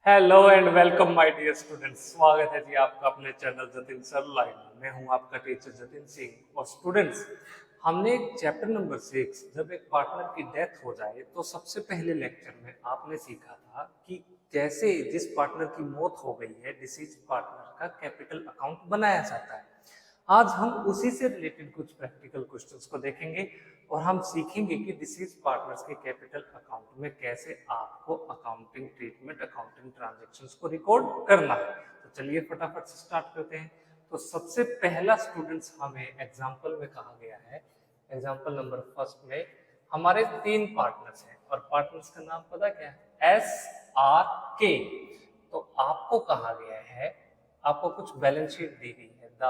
Hello and welcome my dear students. स्वागत है जी आपका अपने चैनल जतिन सर लाइव में। मैं हूं आपका टीचर जतिन सिंह। और स्टूडेंट्स, हमने चैप्टर नंबर 6 जब एक पार्टनर की डेथ हो जाए तो सबसे पहले लेक्चर में आपने सीखा था कि कैसे जिस पार्टनर की मौत हो गई है डिसीज पार्टनर का कैपिटल अकाउंट बनाया जाता है। आज हम उसी से रिलेटेड कुछ प्रैक्टिकल क्वेश्चंस को देखेंगे और हम सीखेंगे कि डिसीज पार्टनर्स के कैपिटल अकाउंट में कैसे आपको अकाउंटिंग ट्रीटमेंट, अकाउंटिंग ट्रांजैक्शंस को रिकॉर्ड करना है। तो चलिए फटाफट से स्टार्ट करते हैं। तो सबसे पहला स्टूडेंट्स हमें एग्जाम्पल में कहा गया है, एग्जाम्पल नंबर फर्स्ट में हमारे 3 पार्टनर्स हैं और पार्टनर्स का नाम पता क्या है? SRK। तो आपको कहा गया है, आपको कुछ बैलेंस शीट दी गई है, the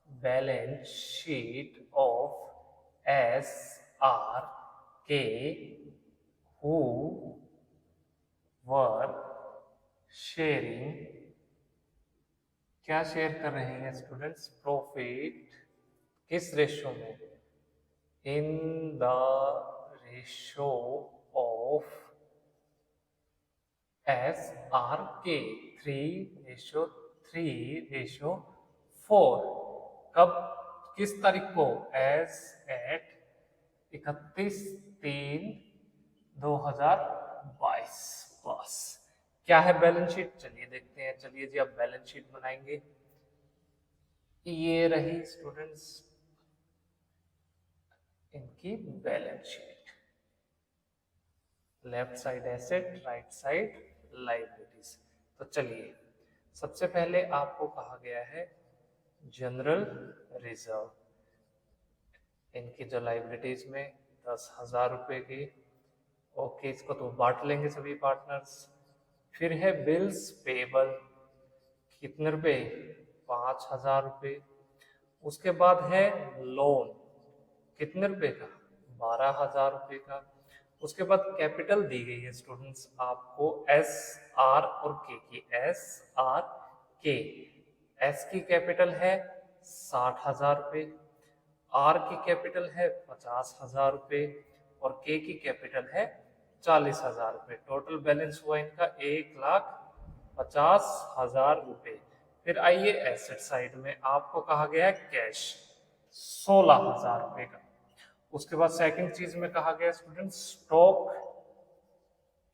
balance sheet of SRK who were sharing, क्या शेयर कर रहे हैं स्टूडेंट्स? प्रॉफिट। किस रेशो में? In the ratio of SRK 3:3:4। कब, किस तारीख को? As at 31/3/2022। बस क्या है बैलेंस शीट? चलिए देखते हैं। चलिए जी, अब बैलेंस शीट बनाएंगे। ये रही स्टूडेंट्स इनकी balance sheet. Left side asset, right side liabilities. तो चलिए, सबसे पहले आपको कहा गया है जनरल रिजर्व। इनकी जो लाइबिलिटीज में 10,000 रुपए की। ओके, इसको तो बांट लेंगे सभी पार्टनर्स। फिर है बिल्स पेबल, कितने रुपए? 5,000 रुपए। उसके बाद है लोन, कितने रुपए का? 12,000 रुपए का। उसके बाद कैपिटल दी गई है स्टूडेंट्स आपको एस आर और के की। एस आर के, एस की कैपिटल है 60,000 रुपए, आर की कैपिटल है 50,000 रुपए और के की कैपिटल है 40,000 रुपए। टोटल बैलेंस हुआ इनका 1,50,000 रुपए। फिर आइए एसेट साइड में, आपको कहा गया है कैश 16,000 रुपए का। उसके बाद सेकंड चीज में कहा गया स्टूडेंट स्टॉक,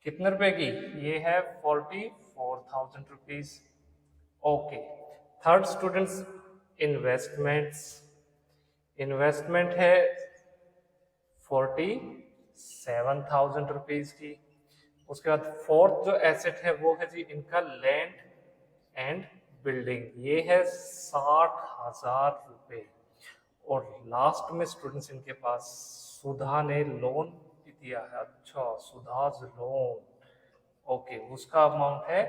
कितने रुपए की? ये है 44,000 rupees. Okay. Third students investments, investment है 47,000 रुपीज की। उसके बाद फोर्थ जो एसेट है वो है जी इनका लैंड एंड बिल्डिंग, ये है 60,000 रुपए। और लास्ट में स्टूडेंट्स इनके पास सुधा ने लोन भी दिया है। अच्छा, सुधाज लोन। ओके, उसका अमाउंट है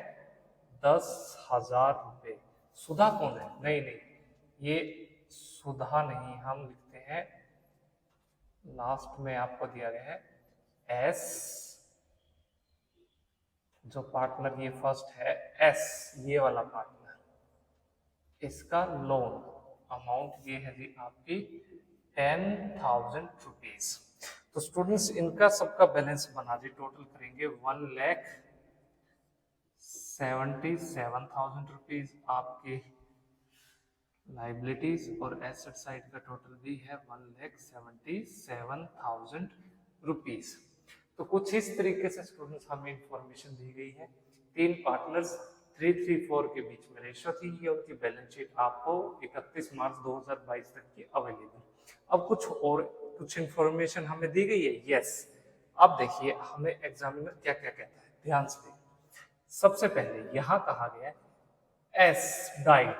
10,000 रुपए। सुधा कौन है? नहीं नहीं, ये सुधा नहीं, हम लिखते हैं लास्ट में आपको दिया गया है एस। जो पार्टनर ये फर्स्ट है एस, ये वाला पार्टनर, इसका लोन अमाउंट ये है जी आपकी 10,000 रुपीज। तो स्टूडेंट्स इनका सबका बैलेंस बना दी, टोटल करेंगे 1,77,000 रुपीज आपके लाइबिलिटीज और एसेट साइड का टोटल भी है 1,77,000 रुपीज। तो कुछ इस तरीके से स्टूडेंट्स हमें इंफॉर्मेशन दी गई है। 3 पार्टनर्स 3:3:4 के बीच में रेशो थी। ये उनकी बैलेंस शीट आपको 31 मार्च 2022 तक की अवेलेबल। अब कुछ इंफॉर्मेशन हमें दी गई है। यस, अब देखिए हमें एग्जामिनर क्या क्या कहता है, ध्यान से देखिए। सबसे पहले यहां कहा गया है एस डाइड।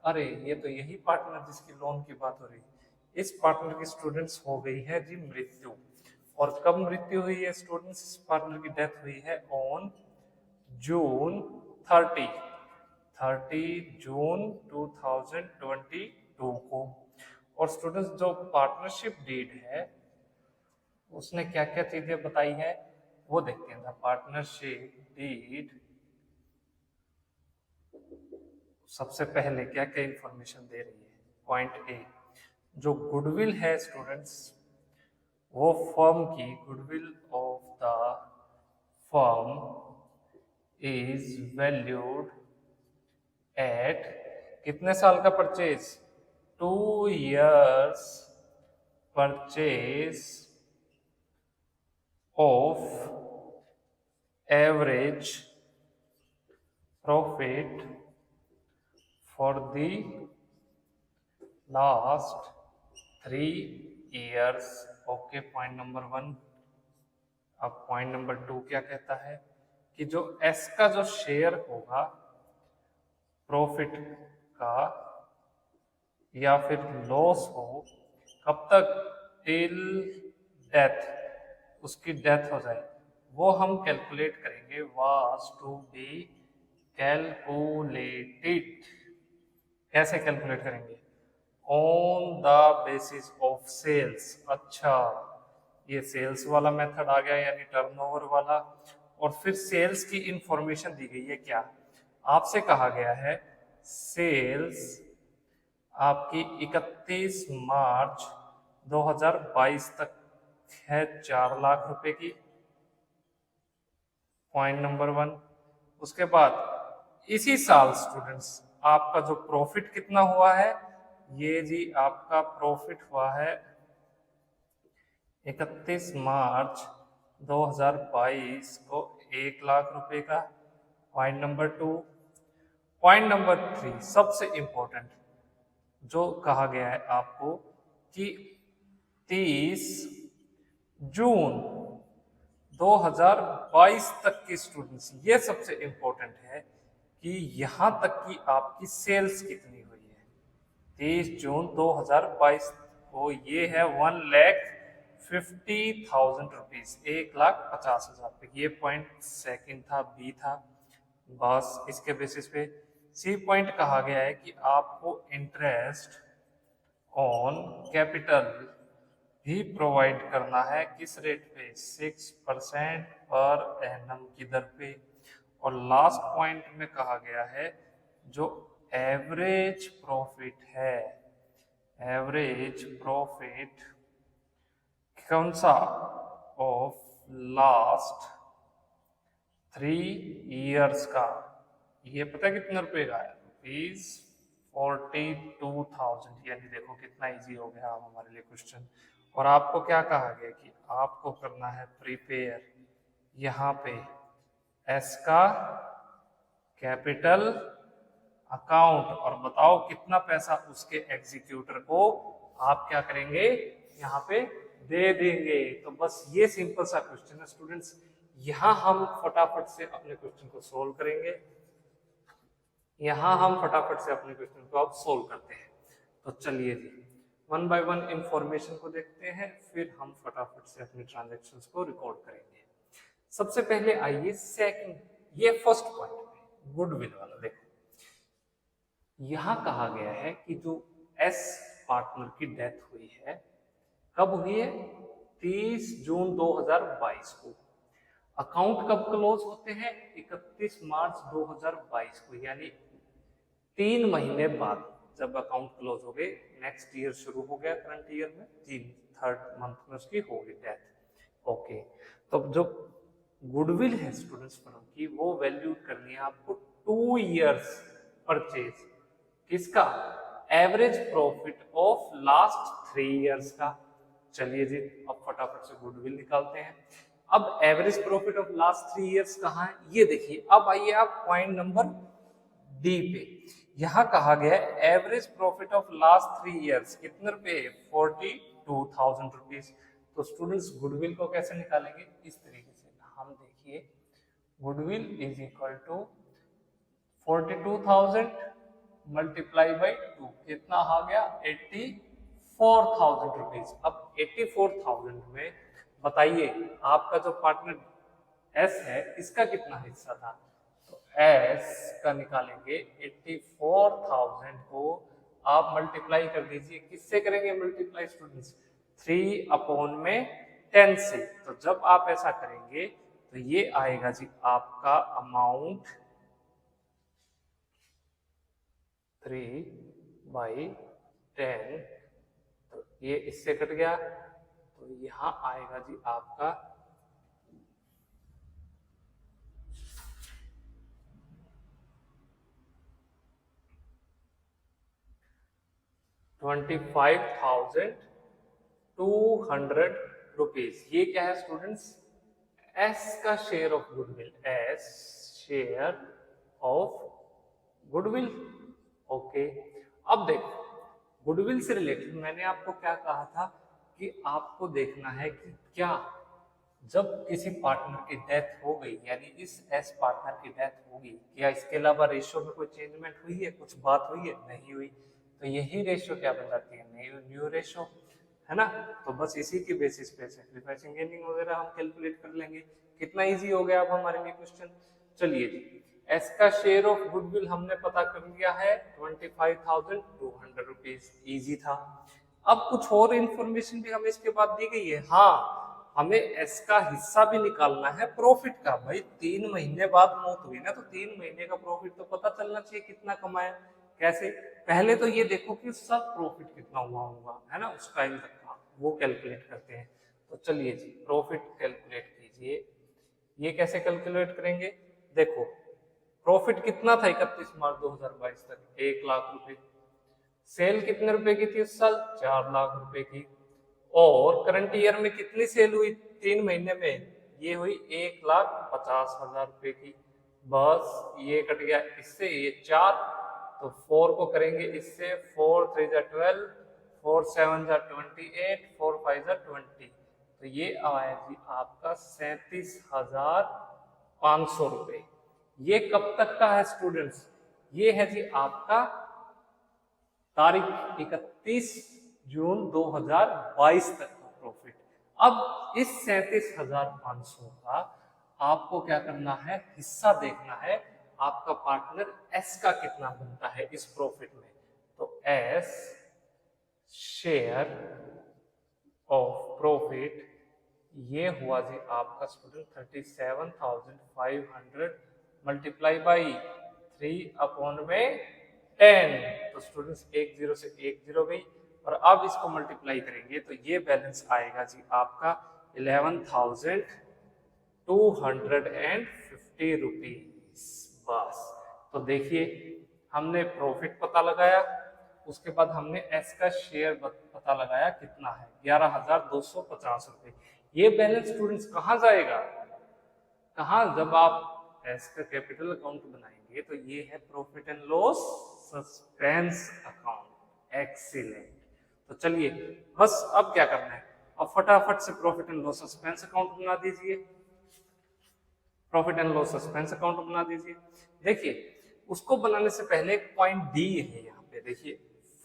अरे ये तो यही पार्टनर जिसकी लोन की बात हो रही है। इस पार्टनर की स्टूडेंट्स हो गई है जी मृत्यु। और कब मृत्यु हुई है स्टूडेंट्स? इस पार्टनर की डेथ हुई है ऑन जून 30 जून 2022 को। और स्टूडेंट्स जो पार्टनरशिप डीड है उसने क्या क्या चीजें बताई है वो देखते हैं। पार्टनरशिप डीड सबसे पहले क्या क्या इंफॉर्मेशन दे रही है? पॉइंट ए, जो गुडविल है स्टूडेंट्स, वो फर्म की goodwill of the firm is valued at कितने साल का purchase, 2 years purchase of average profit for the last 3 years। Okay, point number 1। अब पॉइंट नंबर 2 क्या कहता है कि जो एस का जो शेयर होगा प्रॉफिट का या फिर लॉस हो, कब तक, टिल डेथ, उसकी डेथ हो जाए, वो हम कैलकुलेट करेंगे, वाज टू बी कैलकुलेटेड। कैसे कैलकुलेट करेंगे, on the basis of sales. अच्छा, ये सेल्स वाला मेथड आ गया, यानी टर्नओवर वाला। और फिर सेल्स की इंफॉर्मेशन दी गई है, क्या आपसे कहा गया है, सेल्स आपकी 31 मार्च 2022 तक है 4 लाख रुपए की, पॉइंट नंबर 1। उसके बाद इसी साल स्टूडेंट्स आपका जो प्रॉफिट कितना हुआ है, ये जी आपका प्रॉफिट हुआ है 31 मार्च 2022 को 1 लाख रुपए का, पॉइंट नंबर 2। पॉइंट नंबर 3 सबसे इंपॉर्टेंट, जो कहा गया है आपको कि 30 जून 2022 तक की स्टूडेंट्स, ये सबसे इंपॉर्टेंट है कि यहां तक की आपकी सेल्स कितनी हुई है 30 जून 2022 को, ये है 1,50,000 रुपीज, 1,50,000 रुपये। ये पॉइंट सेकंड था, बी था। बस इसके बेसिस पे सी पॉइंट कहा गया है कि आपको इंटरेस्ट ऑन कैपिटल भी प्रोवाइड करना है, किस रेट पे, 6% पर एनम की दर पे। और लास्ट पॉइंट में कहा गया है जो एवरेज प्रॉफिट है, एवरेज प्रॉफिट कौन सा, ऑफ लास्ट 3 years का, ये पता है कितने रुपए का है, ₹42,000। यानी देखो कितना इजी हो गया अब हमारे लिए क्वेश्चन। और आपको क्या कहा गया कि आपको करना है प्रिपेयर यहाँ पे एस का कैपिटल अकाउंट, और बताओ कितना पैसा उसके एग्जीक्यूटर को आप क्या करेंगे, यहाँ पे दे देंगे। तो बस ये सिंपल सा क्वेश्चन है स्टूडेंट्स, यहाँ हम फटाफट से अपने क्वेश्चन को सोल्व करेंगे, यहाँ हम फटाफट से अपने क्वेश्चन को अब सोल्व करते हैं। तो चलिए जी, 1 by 1 इंफॉर्मेशन को देखते हैं, फिर हम फटाफट से अपने ट्रांजैक्शंस को रिकॉर्ड करेंगे। सबसे पहले आइए सेकंड, ये फर्स्ट पॉइंट है गुडविल वाला। देखो यहां कहा गया है कि जो एस पार्टनर की डेथ हुई है, कब हुई है, 30 जून 2022 को। अकाउंट कब क्लोज होते हैं, 31 मार्च 2022 को, यानी 3 महीने बाद जब अकाउंट क्लोज हो गए, नेक्स्ट ईयर शुरू हो गया, करंट ईयर में 3rd मंथ में उसकी हो गई डेथ। ओके, तो जो गुडविल है स्टूडेंट्स फर्म की, वो वैल्यू करनी है आपको 2 years परचेज, किसका, average profit of last 3 years का। चलिए जी, अब फटाफट से गुडविल निकालते हैं। अब average profit of last 3 years कहाँ है, ये देखिए। अब आइए आप पॉइंट नंबर डी पे, यहां कहा गया है average profit of last 3 years कितने रुपए, 42,000 रुपीज। तो स्टूडेंट्स गुडविल को कैसे निकालेंगे, इस तरीके से हम देखिए, goodwill is equal to 42,000 multiply by 2, कितना आ गया, 84,000 रुपीज। अब 84,000 में बताइए आपका जो पार्टनर एस है, इसका कितना हिस्सा था, तो एस का निकालेंगे 84,000 को आप मल्टीप्लाई कर दीजिए, किससे करेंगे मल्टीप्लाई स्टूडेंट्स, 3/10 से। तो जब आप ऐसा करेंगे तो ये आएगा जी आपका अमाउंट 3/10, तो ये इससे कट गया, तो यहां आएगा जी आपका ₹25,200। ये क्या है स्टूडेंट्स? एस का share of goodwill, S share of goodwill. Okay, अब देखो गुडविल से रिलेटेड मैंने आपको क्या कहा था कि आपको देखना है कि क्या जब किसी पार्टनर की डेथ हो गई, यानी इस एस पार्टनर की डेथ होगी, क्या इसके अलावा रेशियो में कोई चेंजमेंट हुई है, कुछ बात हुई है? नहीं हुई। तो यही रेशियो क्या बन जाती है? न्यू रेशियो, है ना। तो बस इसी की बेसिस पे सैक्रिफाइसिंग गेनिंग वगैरह हम कैलकुलेट कर लेंगे। कितना इजी हो गया अब हमारे लिए क्वेश्चन। चलिए जी, एस का शेयर ऑफ गुडविल हमने पता कर लिया है ₹25,200। इजी था। अब कुछ और इंफॉर्मेशन भी हमें इसके बाद दी गई है। हाँ, हमें एस का हिस्सा भी निकालना है प्रॉफिट का। भाई 3 महीने बाद मौत हुई ना, तो 3 महीने का प्रॉफिट तो पता चलना चाहिए कितना कमाया। कैसे? पहले तो ये देखो कि उसका प्रॉफिट कितना हुआ होगा, है ना, उस टाइम तक का, वो कैलकुलेट करते हैं। तो चलिए जी, प्रॉफिट कैलकुलेट कीजिए। ये कैसे कैलकुलेट करेंगे? देखो प्रॉफिट कितना था 31 मार्च 2022 तक? 1 लाख रुपए। सेल कितने रुपए की थी उस साल? 4 लाख रुपए की। और करंट ईयर में कितनी सेल हुई 3 महीने में? ये हुई 1,50,000 रुपए की। बस ये कट गया इससे, ये 4, तो 4 को करेंगे इससे, 4 3 जा 12, 4 7 जा 28, 4 5 जा 20। तो ये आया जी आपका 37,500 रुपए। ये कब तक का है स्टूडेंट्स? ये है जी आपका तारीख 31 जून 2022 तक का प्रॉफिट। अब इस 37,500 का आपको क्या करना है? हिस्सा देखना है आपका पार्टनर एस का कितना बनता है इस प्रॉफिट में। तो एस शेयर ऑफ प्रॉफिट ये हुआ जी आपका स्टूडेंट 37,500 मल्टीप्लाई बाई 3/10। तो स्टूडेंट्स एक जीरो से एक जीरो गई, और अब इसको मल्टीप्लाई करेंगे तो ये बैलेंस आएगा जी आपका 11,250 रुपीज। बस, तो देखिए हमने प्रॉफिट पता लगाया, उसके बाद हमने एस का शेयर पता लगाया कितना है, 11,250 रुपए। ये बैलेंस स्टूडेंट्स कहाँ जाएगा? कहाँ? जब आप एस का कैपिटल अकाउंट बनाएंगे तो ये है profit and loss suspense account. Excellent. तो चलिए बस अब क्या करना है, अब फटाफट से profit and loss suspense account बना दीजिए। Profit and loss suspense account बना दीजिए। देखिए उसको बनाने से पहले एक पॉइंट डी है यहाँ पे, देखिए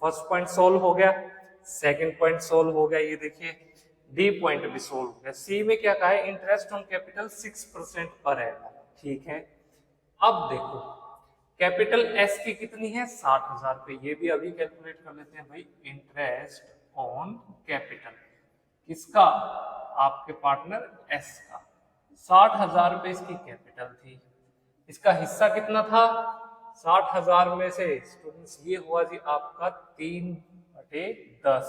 फर्स्ट पॉइंट सोल्व हो गया, सेकंड पॉइंट सोल्व हो गया, ये देखिए डी पॉइंट भी सोल्व हो गया। सी में क्या कहा है? इंटरेस्ट ऑन कैपिटल 6% पर है। ठीक है, अब देखो कैपिटल एस की कितनी है? 60,000 रुपए। ये भी अभी कैलकुलेट कर लेते हैं भाई। इंटरेस्ट ऑन कैपिटल किसका? आपके पार्टनर एस का। 60,000 रुपए इसकी कैपिटल थी, इसका हिस्सा कितना था? 60,000 में से स्टूडेंट्स ये हुआ जी आपका 3/10।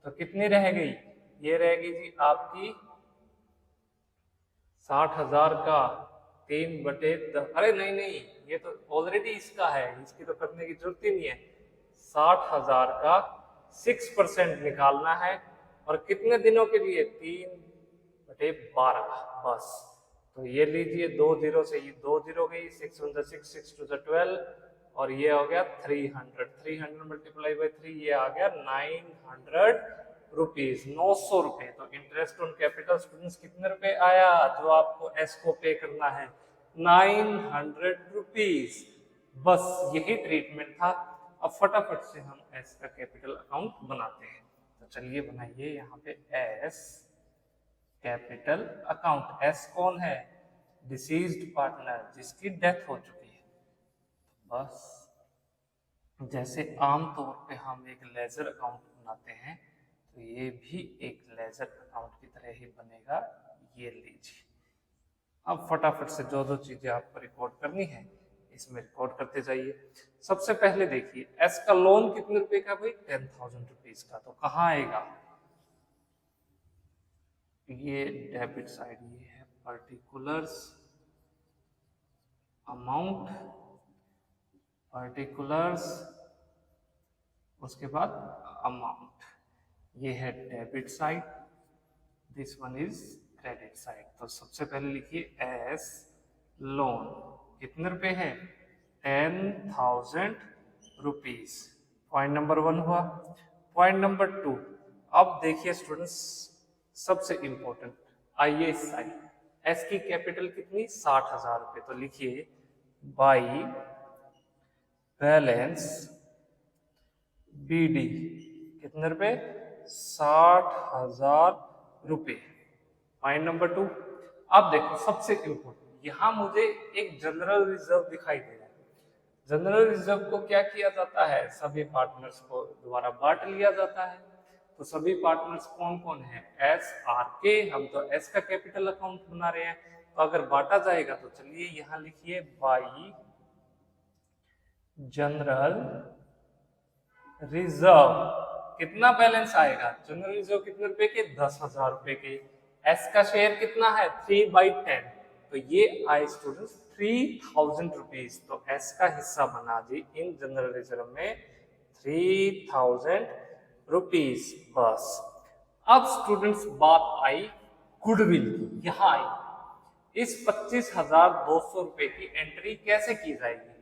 तो कितनी रह गई? ये रहेगी जी आपकी 60,000 का 3/10। अरे नहीं नहीं, ये तो ऑलरेडी इसका है, इसकी तो करने की जरूरत ही नहीं है। 60,000 का 6% निकालना है, और कितने दिनों के लिए? 3/12। बस, तो ये लीजिए 2 जीरो से ये 2 जीरो गई, 6 1 6 6 2 12, और ये हो गया 300। 300 मल्टीप्लाई बाई 3, ये आ गया 900 रुपीज, 900 रुपए। तो इंटरेस्ट ऑन कैपिटल स्टूडेंट्स कितने रुपए आया जो आपको एस को पे करना है? 900 रुपीज। बस यही ट्रीटमेंट था। अब फटाफट से हम एस का कैपिटल अकाउंट बनाते हैं। तो चलिए बनाइए यहाँ पे एस कैपिटल अकाउंट। एस कौन है? डिसीज्ड पार्टनर, जिसकी डेथ हो चुकी है। बस जैसे आमतौर पे हम एक लेजर अकाउंट बनाते हैं, तो ये भी एक लेजर अकाउंट की तरह ही बनेगा। ये लीजिए, अब फटाफट से जो जो चीजें आपको रिकॉर्ड करनी है इसमें रिकॉर्ड करते जाइए। सबसे पहले देखिए एस का लोन कितने रुपए का भाई? 10,000 रुपीज का। तो कहाँ आएगा? ये डेबिट साइड, ये है पर्टिकुलर्स अमाउंट, पर्टिकुलर्स उसके बाद अमाउंट, ये है debit side, this one is credit side. तो सबसे पहले लिखिए एस लोन, कितने रुपए है 10,000 रुपीज। पॉइंट नंबर 1 हुआ। पॉइंट नंबर 2, अब देखिए स्टूडेंट्स सबसे इंपॉर्टेंट, आइए इस साइड, एस की कैपिटल कितनी 60,000 रुपए, तो लिखिए बाई बैलेंस बीडी कितने रुपए 60,000 रुपए। पॉइंट नंबर 2, अब देखो सबसे इंपॉर्टेंट, यहां मुझे एक जनरल रिजर्व दिखाई दे रहा है। जनरल रिजर्व को क्या किया जाता है, सभी पार्टनर्स को दोबारा बांट लिया जाता है। तो सभी पार्टनर्स कौन कौन है, एस आर के, हम तो एस का कैपिटल अकाउंट बना रहे हैं, तो अगर बांटा जाएगा तो चलिए यहां लिखिए बाई जनरल रिजर्व, कितना बैलेंस आएगा, जनरल रिजर्व कितने रुपए के 10,000 रुपए के, एस का शेयर कितना है 3/10, तो ये आए स्टूडेंट्स 3,000 रुपीज। तो एस का हिस्सा बना जी इन जनरल रिजर्व में 3,000 रुपीज बस। अब स्टूडेंट्स बात आई गुडविल की, यहां आई इस 25,200 रुपए की एंट्री कैसे की जाएगी।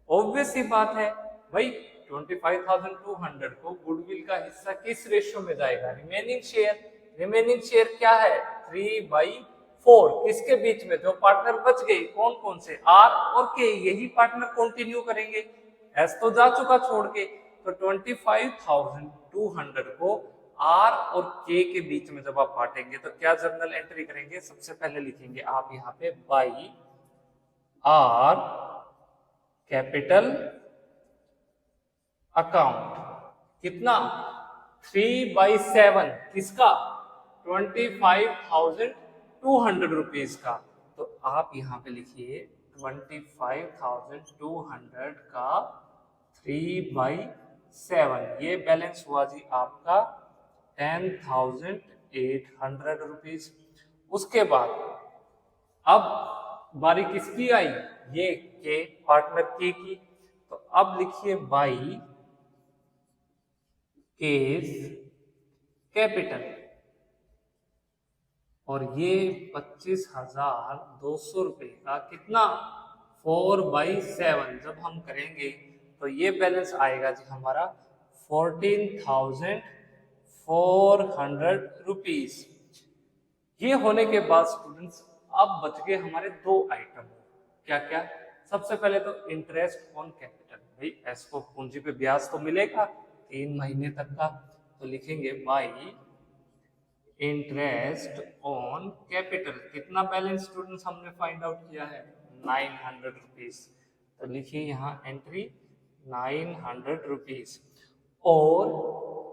ऑब्वियस सी बात है भाई, 25,200 को गुडविल का हिस्सा किस रेशियो में जाएगा, रिमेनिंग शेयर। रिमेनिंग शेयर क्या है 3/4, किसके बीच में, जो पार्टनर बच गए कौन कौन से, आर और के, यही पार्टनर कंटिन्यू करेंगे, एस तो जा चुका छोड़ के। तो 25,200 को आर और के के बीच में जब आप बांटेंगे तो क्या जर्नल एंट्री करेंगे, सबसे पहले लिखेंगे आप यहाँ पे बाई आर कैपिटल अकाउंट, कितना 3/7 किसका 25,200 रुपीज का। तो आप यहां पे लिखिए 25,200 का 3/7, ये बैलेंस हुआ जी आपका 10,800 रुपीज। उसके बाद अब बारी किसकी आई, ये के पार्टनर के की, तो अब लिखिए बाई केस कैपिटल, और ये 25,200 रुपए का कितना 4/7 जब हम करेंगे तो ये बैलेंस आएगा जी हमारा 14,400 रुपीज। ये होने के बाद स्टूडेंट्स अब बच गए हमारे दो आइटम, क्या क्या, सबसे पहले तो इंटरेस्ट ऑन कैपिटल, भाई एस को पूंजी पे ब्याज तो मिलेगा 3 महीने तक का, तो लिखेंगे बाई इंटरेस्ट ऑन कैपिटल, कितना बैलेंस स्टूडेंट्स हमने फाइंड आउट किया है 900 रुपीज, तो लिखिए यहाँ एंट्री 900 रुपीज। और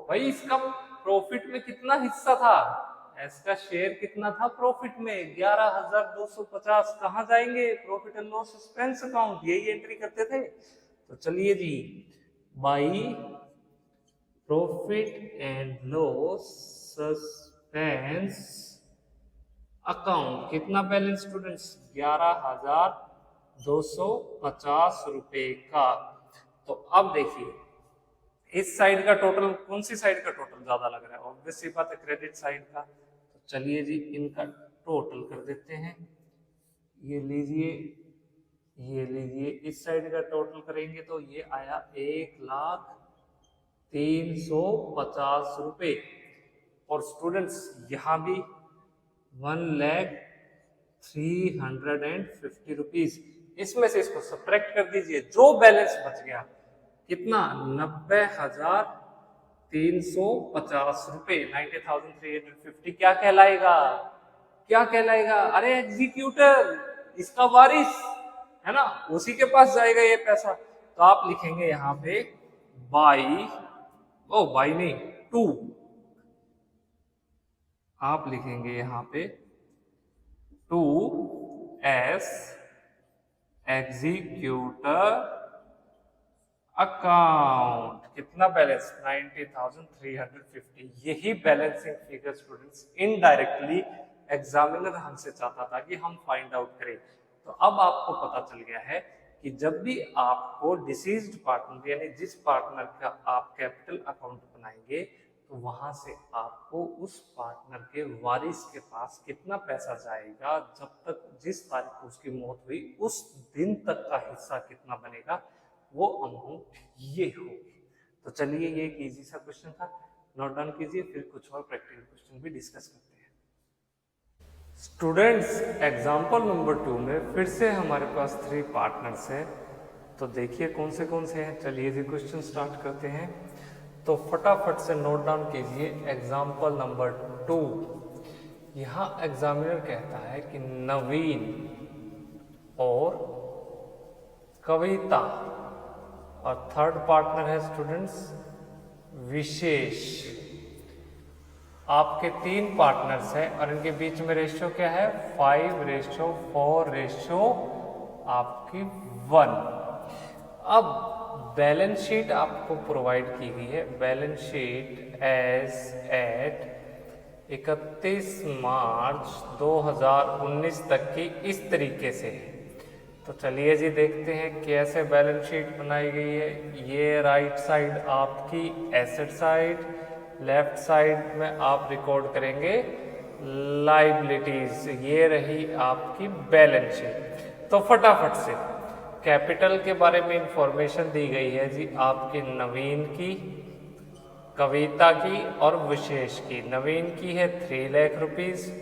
भाई इसका प्रॉफिट में कितना हिस्सा था, एस का शेयर कितना था प्रॉफिट में 11,250, कहाँ जाएंगे profit and loss expense account, यही एंट्री करते थे। तो चलिए जी by profit and loss expense account, कितना बैलेंस स्टूडेंट्स 11,250 रुपए का। तो अब देखिए इस साइड का टोटल, कौन सी साइड का टोटल ज्यादा लग रहा है, ऑब्वियस सी बात है क्रेडिट साइड का। तो चलिए जी इनका टोटल कर देते हैं, ये लीजिए ये लीजिए, इस साइड का टोटल करेंगे तो ये आया 1,350 रुपए, और स्टूडेंट्स यहां भी 1,350 रुपीज, इसमें से इसको सब्ट्रैक्ट कर दीजिए, जो बैलेंस बच गया कितना 90,350 रुपए, 90,350 क्या कहलाएगा, क्या कहलाएगा, अरे एग्जीक्यूटर, इसका वारिस है ना, उसी के पास जाएगा ये पैसा। तो आप लिखेंगे यहाँ पे बाई, ओ बाई नहीं 2, आप लिखेंगे यहाँ पे 2S एग्जीक्यूटर अकाउंट, कितना बैलेंस 90,350, यही balancing figure students indirectly examiner हमसे चाहता था कि हम फाइंड आउट करें। तो अब आपको पता चल गया है कि जब भी आपको डिसीज्ड पार्टनर यानी जिस पार्टनर का आप कैपिटल अकाउंट बनाएंगे तो वहां से आपको उस पार्टनर के वारिस के पास कितना पैसा जाएगा, जब तक जिस तारीख को उसकी मौत हुई उस दिन तक का हिस्सा कितना बनेगा, वो अमाउंट ये होगी। तो चलिए ये एक इजी सा क्वेश्चन था, नोट डाउन कीजिए, फिर कुछ और प्रैक्टिकल क्वेश्चन भी डिस्कस करते हैं। स्टूडेंट्स एग्जाम्पल नंबर 2 में फिर से हमारे पास 3 पार्टनर्स है, तो देखिए कौन से हैं। चलिए जी क्वेश्चन स्टार्ट करते हैं। तो फटाफट से नोट डाउन कीजिए एग्जाम्पल नंबर 2। यहाँ एग्जामिनर कहता है कि नवीन और कविता, और थर्ड पार्टनर है स्टूडेंट्स विशेष। आपके 3 पार्टनर्स हैं और इनके बीच में रेशियो क्या है, 5:4 आपकी 1। अब बैलेंस शीट आपको प्रोवाइड की गई है। बैलेंस शीट एज एट 31 मार्च 2019 तक की इस तरीके से है। तो चलिए जी देखते हैं कैसे बैलेंस शीट बनाई गई है। ये राइट साइड आपकी एसेट साइड, लेफ्ट साइड में आप रिकॉर्ड करेंगे लायबिलिटीज। ये रही आपकी बैलेंस शीट। तो फटाफट से कैपिटल के बारे में इंफॉर्मेशन दी गई है जी आपकी नवीन की, कविता की और विशेष की। नवीन की है 3 लाख रुपीज,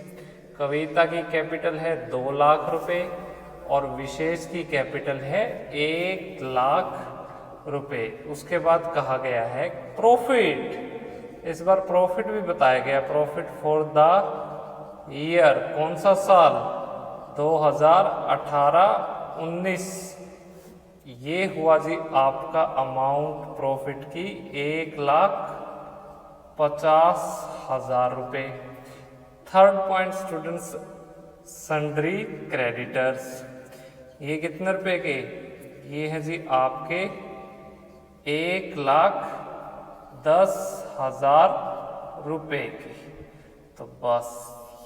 कविता की कैपिटल है 2 लाख रुपए और विशेष की कैपिटल है 1 लाख रुपए। उसके बाद कहा गया है प्रॉफिट, इस बार प्रॉफिट भी बताया गया, प्रॉफिट फॉर द ईयर, कौन सा साल, 2018-19। ये हुआ जी आपका अमाउंट प्रॉफिट की 1,50,000 रुपए। Third point students sundry creditors, ये कितने रुपए के, ये है जी आपके 1,10,000 रुपए की। तो बस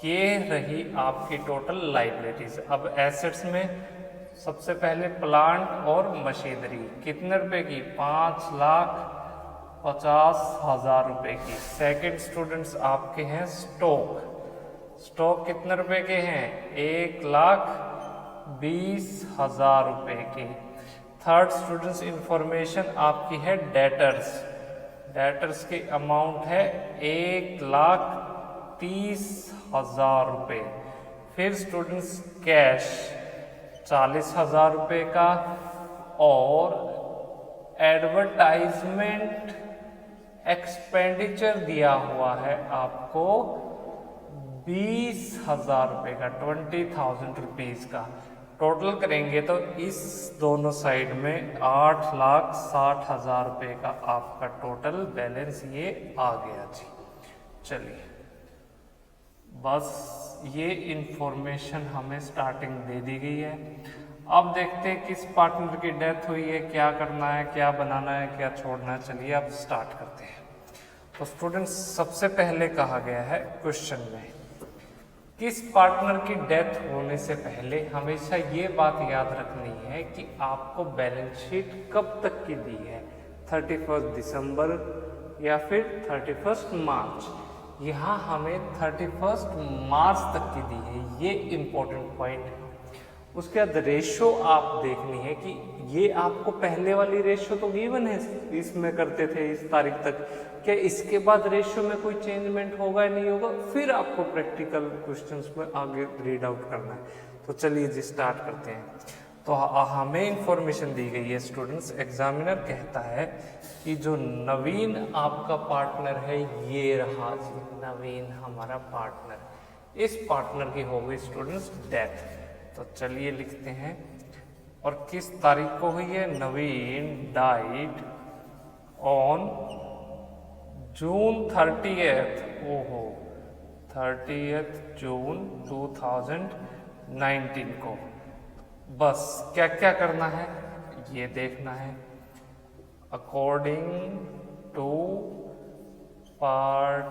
ये रही आपकी टोटल लायबिलिटीज। अब एसेट्स में सबसे पहले प्लांट और मशीनरी कितने रुपए की, 5,50,000 रुपए की। सेकंड स्टूडेंट्स आपके हैं स्टॉक, स्टॉक कितने रुपए के हैं, 1,20,000 रुपए की। थर्ड स्टूडेंट्स इंफॉर्मेशन आपकी है डेटर्स, डेटर्स की अमाउंट है 1,30,000 रुपए। फिर स्टूडेंट्स कैश 40,000 रुपए का और एडवर्टाइजमेंट एक्सपेंडिचर दिया हुआ है आपको 20,000 रुपए का, 20,000 रुपीज का। टोटल करेंगे तो इस दोनों साइड में 8,60,000 रुपए का आपका टोटल बैलेंस ये आ गया जी। चलिए बस ये इंफॉर्मेशन हमें स्टार्टिंग दे दी गई है। अब देखते हैं किस पार्टनर की डेथ हुई है, क्या करना है, क्या बनाना है, क्या छोड़ना है। चलिए अब स्टार्ट करते हैं। तो स्टूडेंट्स सबसे पहले कहा गया है क्वेश्चन में, किस पार्टनर की डेथ होने से पहले हमेशा ये बात याद रखनी है कि आपको बैलेंस शीट कब तक की दी है, 31 दिसंबर या फिर 31 मार्च। यहाँ हमें 31 मार्च तक की दी है, ये इंपॉर्टेंट पॉइंट है। उसके बाद रेशो आप देखनी है कि ये आपको पहले वाली रेशो तो गिवन है, इसमें करते थे इस तारीख तक, क्या इसके बाद रेशो में कोई चेंजमेंट होगा या नहीं होगा, फिर आपको प्रैक्टिकल क्वेश्चंस में आगे रीड आउट करना है। तो चलिए जी स्टार्ट करते हैं। तो हमें इंफॉर्मेशन दी गई है स्टूडेंट्स, एग्जामिनर कहता है कि जो नवीन आपका पार्टनर है ये रहा जी, नवीन हमारा पार्टनर, इस पार्टनर की हो गई स्टूडेंट्स डेथ। तो चलिए लिखते हैं, और किस तारीख को हुई है, नवीन डाइड ऑन जून 30th, ओहो 30th जून 2019 को। बस क्या क्या करना है ये देखना है। अकॉर्डिंग टू पार्टनरशिप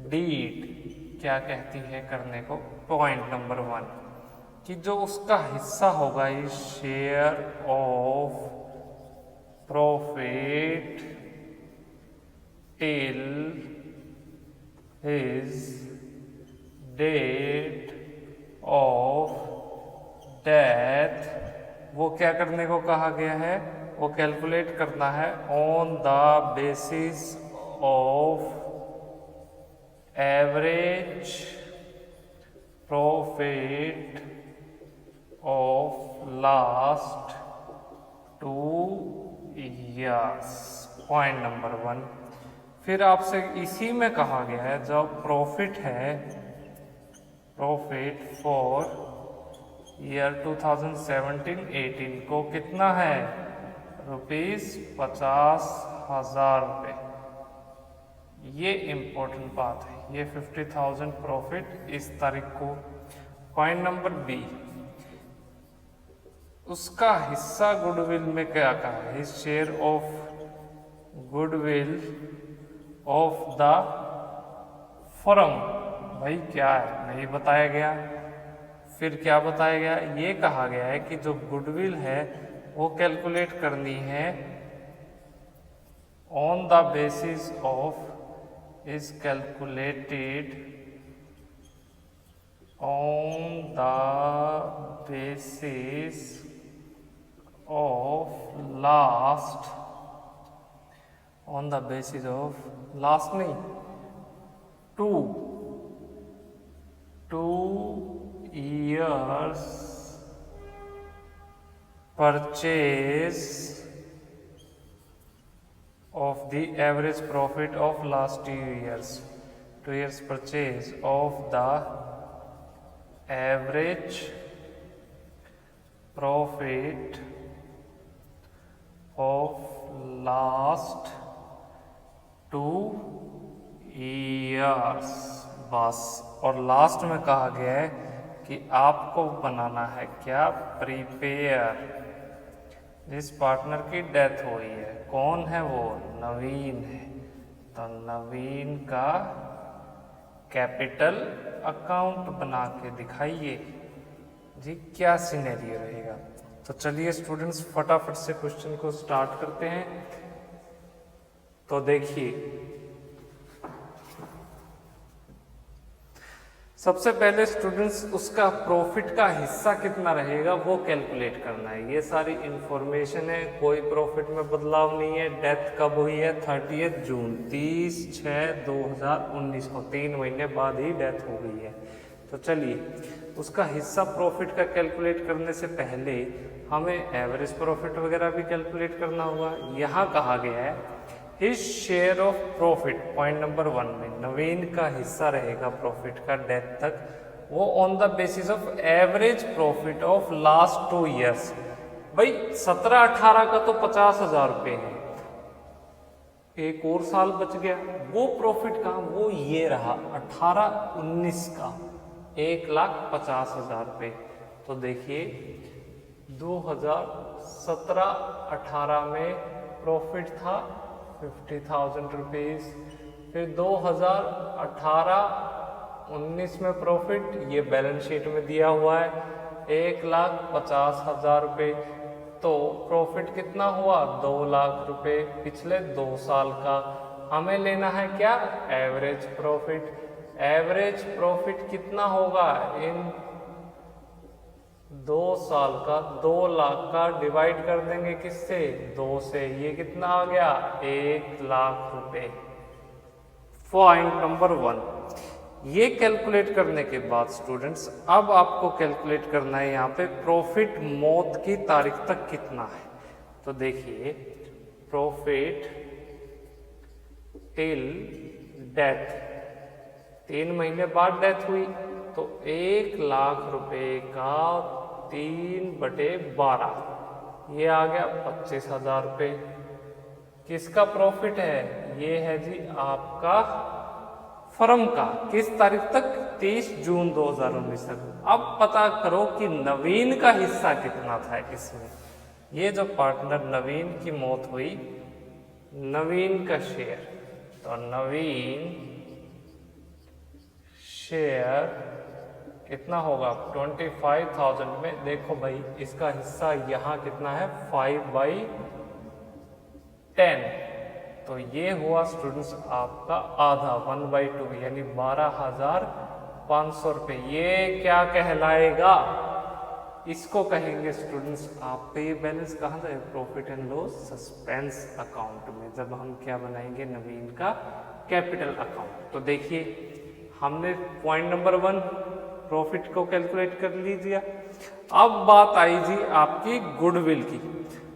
डीड क्या कहती है करने को, पॉइंट नंबर 1, कि जो उसका हिस्सा होगा इस share of profit till his date of death, वो क्या करने को कहा गया है, वो कैलकुलेट करना है on the basis of average profit of last 2 years। Point number 1। फिर आपसे इसी में कहा गया है जब प्रॉफिट है, प्रॉफिट फॉर ईयर 2017-18 को कितना है, ₹50,000। ये इंपॉर्टेंट बात है, ये 50,000 प्रॉफिट इस तारीख को। पॉइंट नंबर बी, उसका हिस्सा गुडविल में क्या कहा है, his share of goodwill of the firm. भाई क्या है, नहीं बताया गया। फिर क्या बताया गया, ये कहा गया है कि जो गुडविल है वो कैलकुलेट करनी है on the basis of is calculated on the basis of last, on the basis of last नहीं, to years purchase of the average profit of last 2 years, 2 years purchase of the average profit of last 2 years। बस, और last में कहा गया है कि आपको बनाना है क्या, प्रिपेयर। जिस पार्टनर की डेथ हुई है, कौन है वो, नवीन है, तो नवीन का कैपिटल अकाउंट बना के दिखाइए जी, क्या सिनेरियो रहेगा। तो चलिए स्टूडेंट्स फटाफट से क्वेश्चन को स्टार्ट करते हैं। तो देखिए, सबसे पहले स्टूडेंट्स उसका प्रॉफिट का हिस्सा कितना रहेगा वो कैलकुलेट करना है। ये सारी इंफॉर्मेशन है, कोई प्रॉफिट में बदलाव नहीं है। डेथ कब हुई है, 30 जून, 30/6/2019 को, 3 महीने बाद ही डेथ हो गई है। तो चलिए उसका हिस्सा प्रॉफिट का कैलकुलेट करने से पहले हमें एवरेज प्रॉफिट वगैरह भी कैलकुलेट करना होगा। यहाँ कहा गया है his share of profit, point number 1 में नवीन का हिस्सा रहेगा प्रॉफिट का डेथ तक, वो on the basis of average profit of last 2 years। भाई 17-18 का तो 50,000 रुपये है, एक और साल बच गया, वो प्रॉफिट का वो ये रहा 18-19 का 1,50,000 रुपये। तो देखिए 2017-18 में प्रॉफिट था 50,000 रुपीज़, फिर 2018-19 में प्रॉफिट ये बैलेंस शीट में दिया हुआ है 1,50,000 रुपये। तो प्रॉफिट कितना हुआ, 2 लाख रुपये पिछले 2 साल का। हमें लेना है क्या, एवरेज प्रॉफिट। एवरेज प्रॉफिट कितना होगा इन 2 साल का, 2 लाख का डिवाइड कर देंगे किससे, 2 से, ये कितना आ गया, 1 लाख रुपए। पॉइंट नंबर 1, ये कैलकुलेट करने के बाद स्टूडेंट्स अब आपको कैलकुलेट करना है यहाँ पे प्रॉफिट मौत की तारीख तक कितना है। तो देखिए प्रॉफिट टिल डेथ, 3 महीने बाद डेथ हुई, तो 1 लाख रुपए का 3/12, ये आ गया 25,000 रुपये। किसका प्रॉफिट है, ये है जी आपका फर्म का, किस तारीख तक, 30 जून 2019 तक। अब पता करो कि नवीन का हिस्सा कितना था इसमें। ये जो पार्टनर नवीन की मौत हुई, नवीन का शेयर, तो नवीन शेयर कितना होगा 25,000 में देखो भाई इसका हिस्सा यहाँ कितना है 5/10, तो ये हुआ स्टूडेंट्स आपका आधा 1/2 यानी 12,500 रुपये। ये क्या कहलाएगा, इसको कहेंगे स्टूडेंट्स आपका ये बैलेंस कहाँ जाए profit and loss suspense account में, जब हम क्या बनाएंगे नवीन का कैपिटल अकाउंट। तो देखिए हमने पॉइंट नंबर 1 प्रॉफिट को कैलकुलेट कर लीजिए। अब बात आई जी आपकी गुडविल की।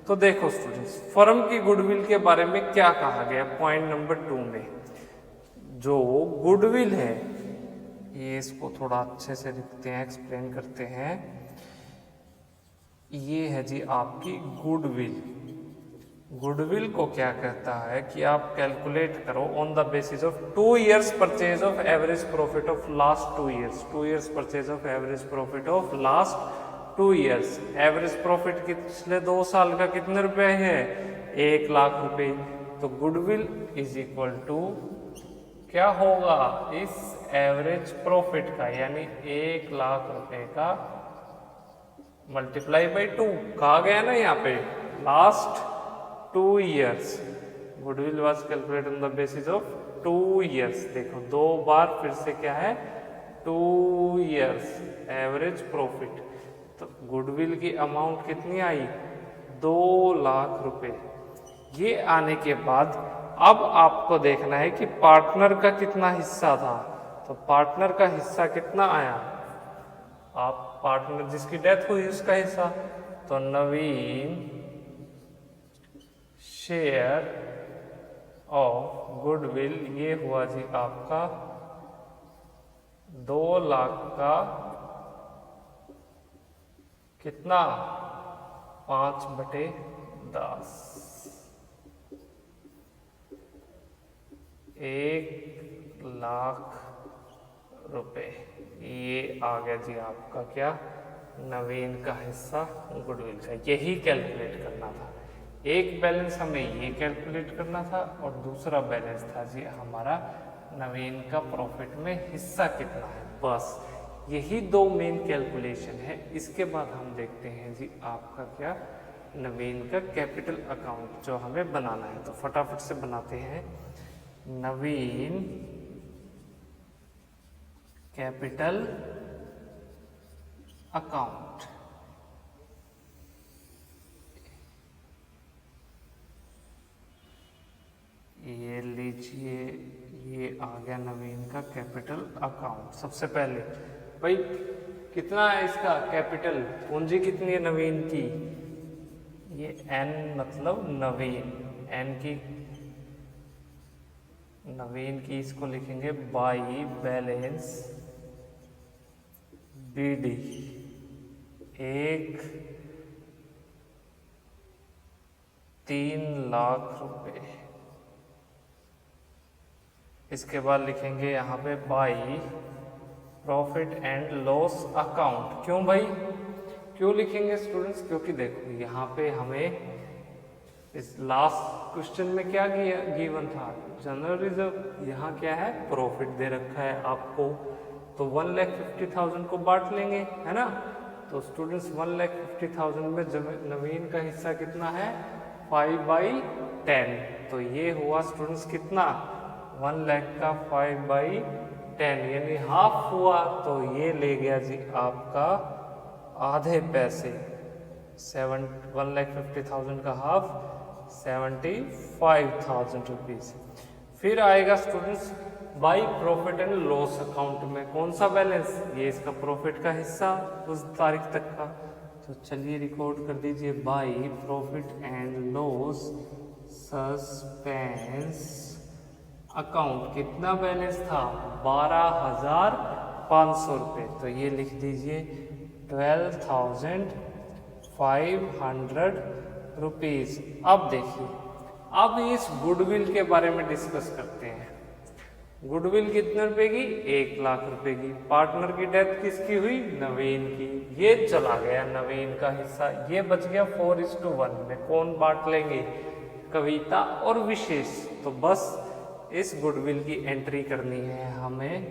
तो देखो स्टूडेंट्स फर्म की गुडविल के बारे में क्या कहा गया पॉइंट नंबर 2 में। जो गुडविल है ये इसको थोड़ा अच्छे से लिखते हैं, एक्सप्लेन करते हैं। ये है जी आपकी गुडविल। गुडविल को क्या कहता है कि आप कैलकुलेट करो on the basis of 2 years purchase of average profit of last 2 years, 2 years purchase of average profit of last 2 years। Average profit पिछले 2 साल का कितने रुपए है 1 लाख रुपए। तो गुडविल इज इक्वल टू क्या होगा इस एवरेज प्रॉफिट का यानी 1 लाख रुपए का मल्टीप्लाई बाई 2 कहा गया ना यहाँ पे last 2 years। Goodwill was calculated on the basis of 2 years। देखो 2 बार फिर से क्या है 2 years एवरेज प्रॉफिट। तो गुडविल की अमाउंट कितनी आई 2 लाख रुपए। ये आने के बाद अब आपको देखना है कि पार्टनर का कितना हिस्सा था। तो पार्टनर का हिस्सा कितना आया, आप पार्टनर जिसकी डेथ हुई उसका हिस्सा। तो नवीन शेयर ऑफ गुडविल ये हुआ जी आपका 2 लाख का कितना 5/10 1 लाख रुपए। ये आ गया जी आपका क्या नवीन का हिस्सा गुडविल का। यही कैलकुलेट करना था। एक बैलेंस हमें ये कैलकुलेट करना था और दूसरा बैलेंस था जी हमारा नवीन का प्रॉफिट में हिस्सा कितना है। बस यही 2 मेन कैलकुलेशन है। इसके बाद हम देखते हैं जी आपका क्या नवीन का कैपिटल अकाउंट जो हमें बनाना है। तो फटाफट से बनाते हैं नवीन कैपिटल अकाउंट। ये लीजिए ये आ गया नवीन का कैपिटल अकाउंट। सबसे पहले भाई कितना है इसका कैपिटल पूंजी कितनी है नवीन की, ये एन मतलब नवीन, एन की नवीन की इसको लिखेंगे बाई बैलेंस बीडी 3 लाख रुपए। इसके बाद लिखेंगे यहाँ पे by profit and loss account. क्यों भाई क्यों लिखेंगे स्टूडेंट्स, क्योंकि देखो यहाँ पे हमें इस लास्ट क्वेश्चन में क्या गिवन था जनरल रिजर्व, यहाँ क्या है प्रॉफिट दे रखा है आपको। तो 1,50,000 को बांट लेंगे है ना। तो स्टूडेंट्स 1,50,000 में नवीन का हिस्सा कितना है 5/10। तो ये हुआ स्टूडेंट्स कितना 1 लाख का 5/10 यानी हाफ हुआ। तो ये ले गया जी आपका आधे पैसे 1,50,000 का हाफ 75,000 रुपीज। फिर आएगा students by profit and loss account में कौन सा बैलेंस, ये इसका प्रॉफिट का हिस्सा उस तारीख तक का। तो चलिए रिकॉर्ड कर दीजिए by profit and loss suspense account कितना बैलेंस था 12,500 रुपये। तो ये लिख दीजिए 12,500 रुपीज। अब देखिए अब इस गुडविल के बारे में डिस्कस करते हैं। गुडविल कितने रुपए की 1 लाख रुपए की। पार्टनर की डेथ किसकी हुई नवीन की, ये चला गया नवीन का हिस्सा। ये बच गया 4:1 में कौन बांट लेंगे कविता और विशेष। तो बस इस गुडविल की एंट्री करनी है हमें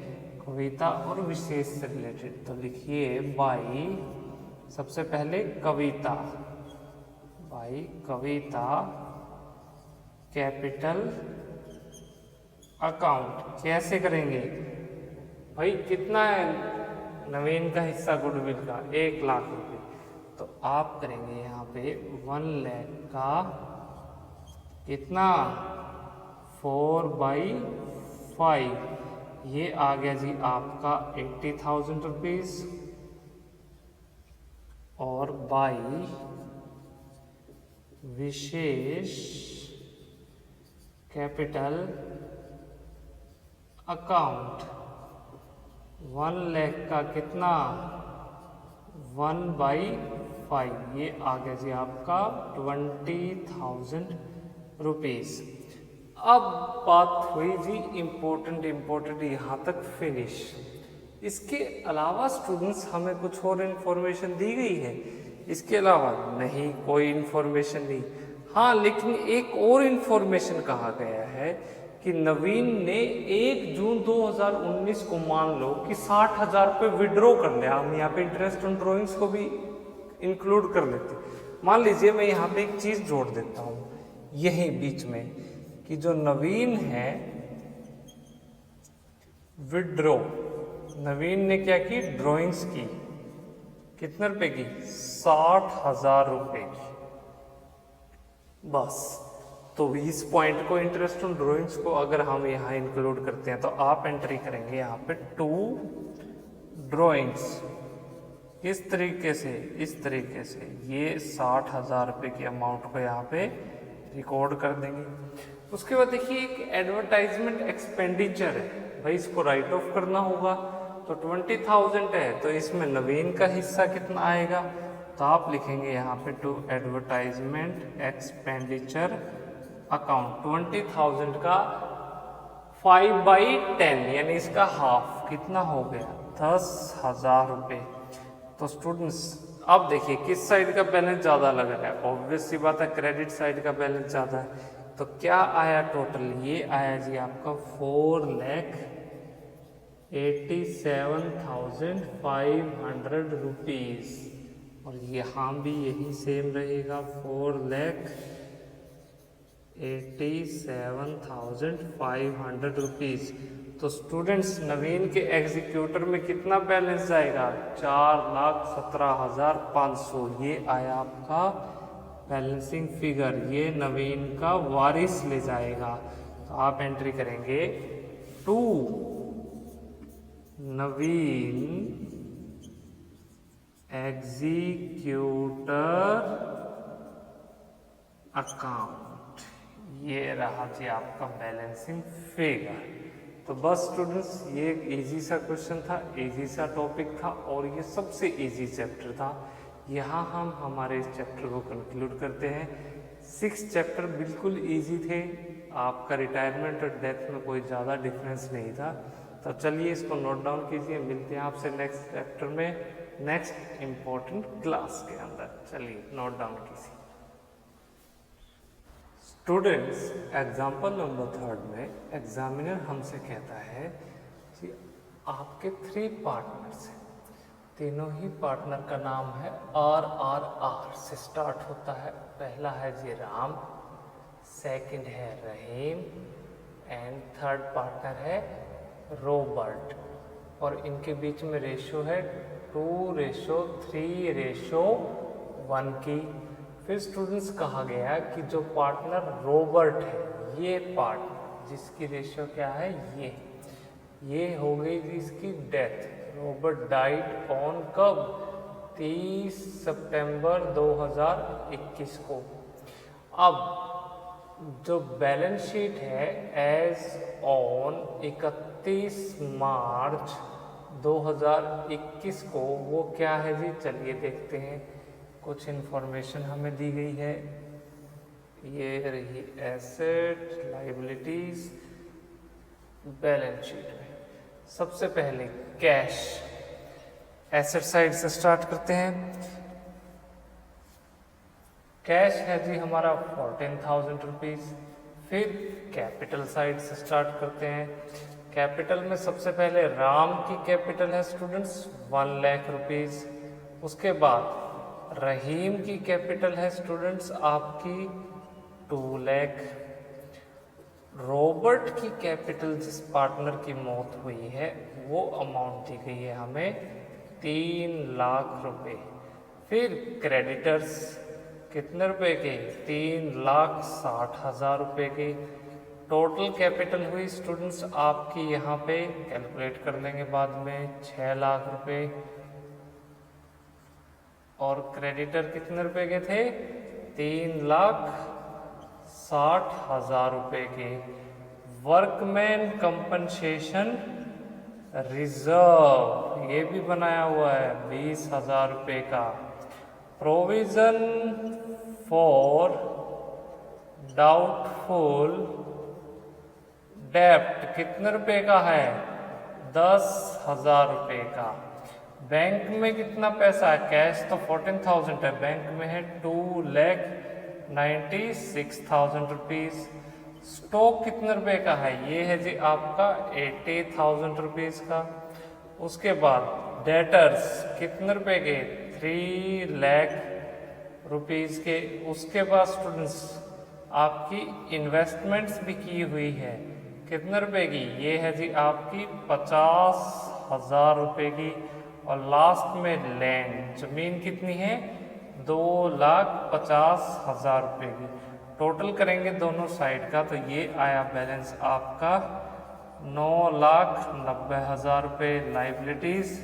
कविता और विशेष से रिलेटेड। तो लिखिए बाई, सबसे पहले कविता, बाई कविता कैपिटल अकाउंट। कैसे करेंगे भाई, कितना है नवीन का हिस्सा गुडविल का? 1,00,000 रुपये। तो आप करेंगे यहाँ पे 1 लाख का कितना, 4/5, ये आ गया जी आपका 80,000 रुपीज। और by Vishesh capital account 1 lakh का कितना, 1/5, ये आ गया जी आपका 20,000 रुपीज। अब बात हुई जी इम्पोर्टेंट यहाँ तक फिनिश। इसके अलावा स्टूडेंट्स हमें कुछ और इन्फॉर्मेशन दी गई है? इसके अलावा नहीं, कोई इन्फॉर्मेशन नहीं। हाँ, लेकिन एक और इन्फॉर्मेशन कहा गया है कि नवीन ने 1 जून 2019 को मान लो कि 60,000 रुपये विड्रॉ कर लिया। हम यहाँ पे इंटरेस्ट ऑन ड्रॉइंग्स को भी इंक्लूड कर लेते। मान लीजिए मैं यहाँ पे एक चीज जोड़ देता हूँ यही बीच में, कि जो नवीन है विड्रॉ, नवीन ने क्या की, ड्रॉइंग्स की, कितने रुपए की, 60,000 रुपए की, बस। तो इस पॉइंट को, इंटरेस्ट ऑन ड्रॉइंग्स को अगर हम यहाँ इंक्लूड करते हैं तो आप एंट्री करेंगे यहाँ पे 2 ड्रॉइंग्स। किस तरीके से, इस तरीके से ये 60,000 रुपये की अमाउंट को यहाँ पे रिकॉर्ड कर देंगे। उसके बाद देखिए एक एडवर्टाइजमेंट एक्सपेंडिचर है भाई, इसको राइट ऑफ करना होगा। तो 20,000 है, तो इसमें नवीन का हिस्सा कितना आएगा? तो आप लिखेंगे यहाँ पे टू एडवर्टाइजमेंट एक्सपेंडिचर अकाउंट 20,000 का 5/10, यानी इसका हाफ कितना हो गया, 10,000 रुपये। तो स्टूडेंट्स अब देखिए किस साइड का बैलेंस ज़्यादा लग रहा है, ऑब्वियस सी बात है क्रेडिट साइड का बैलेंस ज़्यादा है। तो क्या आया टोटल, ये आया जी आपका 4,87,500 रुपीज़। और यहाँ भी यही सेम रहेगा, 4,87,500 रुपीज़। तो स्टूडेंट्स नवीन के एग्जीक्यूटर में कितना बैलेंस जाएगा, 4,17,500। ये आया आपका बैलेंसिंग फिगर, ये नवीन का वारिस ले जाएगा। तो आप एंट्री करेंगे 2 नवीन एग्जीक्यूटर अकाउंट, ये रहा जी आपका बैलेंसिंग फिगर। तो बस स्टूडेंट्स ये एक इजी सा क्वेश्चन था, इजी सा टॉपिक था और ये सबसे इजी चैप्टर था। यहाँ हम हमारे इस चैप्टर को कंक्लूड करते हैं। 6 चैप्टर बिल्कुल इजी थे, आपका रिटायरमेंट और डेथ में कोई ज़्यादा डिफरेंस नहीं था। तो चलिए इसको नोट डाउन कीजिए, मिलते हैं आपसे नेक्स्ट चैप्टर में, नेक्स्ट इम्पोर्टेंट क्लास के अंदर। चलिए नोट डाउन कीजिए। स्टूडेंट्स एग्जाम्पल नंबर 3 में एग्जामिनर हमसे कहता है कि आपके 3 पार्टनर्स हैं, तीनों ही पार्टनर का नाम है RRR से स्टार्ट होता है। पहला है जी राम, सेकंड है रहीम एंड थर्ड पार्टनर है रॉबर्ट। और इनके बीच में रेशो है 2:3:1 की। फिर स्टूडेंट्स कहा गया कि जो पार्टनर रॉबर्ट है, ये पार्टनर जिसकी रेशो क्या है, ये हो गई जी इसकी डेथ। रॉबर्ट डाइड ऑन कब, 30 सितंबर 2021 को। अब जो बैलेंस शीट है एज ऑन 31 मार्च 2021 को, वो क्या है जी, चलिए देखते हैं। कुछ इन्फॉर्मेशन हमें दी गई है, ये रही एसेट लायबिलिटीज बैलेंस शीट में। सबसे पहले कैश, एसेट साइड से स्टार्ट करते हैं। कैश है जी हमारा 14,000 रुपीज़। फिर कैपिटल साइड से स्टार्ट करते हैं। कैपिटल में सबसे पहले राम की कैपिटल है स्टूडेंट्स 1,00,000 रुपीज़। उसके बाद रहीम की कैपिटल है स्टूडेंट्स आपकी 2,00,000। रॉबर्ट की कैपिटल जिस पार्टनर की मौत हुई है वो अमाउंट दी गई है हमें 3,00,000 रुपये। फिर क्रेडिटर्स कितने रुपए के? 3,60,000 रुपये के। टोटल कैपिटल हुई स्टूडेंट्स आपकी यहाँ पे कैलकुलेट कर लेंगे बाद में 6,00,000 रुपये। और क्रेडिटर कितने रुपए के थे? 3,60,000 रुपये के। वर्कमैन कंपनसेशन रिजर्व ये भी बनाया हुआ है 20,000 रुपये का। प्रोविजन फॉर डाउटफुल डेप्ट कितने रुपए का है? 10,000 रुपये का। बैंक में कितना पैसा है? कैश तो 14,000 है, बैंक में है 2,96,000 रुपीज़। स्टॉक कितने रुपए का है? ये है जी आपका 80,000 रुपीज़ का। उसके बाद डेटर्स कितने रुपए के? 3,00,000 रुपीज़ के। उसके बाद स्टूडेंट्स आपकी इन्वेस्टमेंट्स भी की हुई है कितने रुपए की? ये है जी आपकी 50,000 रुपये की। और लास्ट में लैंड जमीन कितनी है? 2,50,000 रुपये की। टोटल करेंगे दोनों साइड का तो ये आया बैलेंस आपका 9,90,000 रुपये। लाइबिलिटीज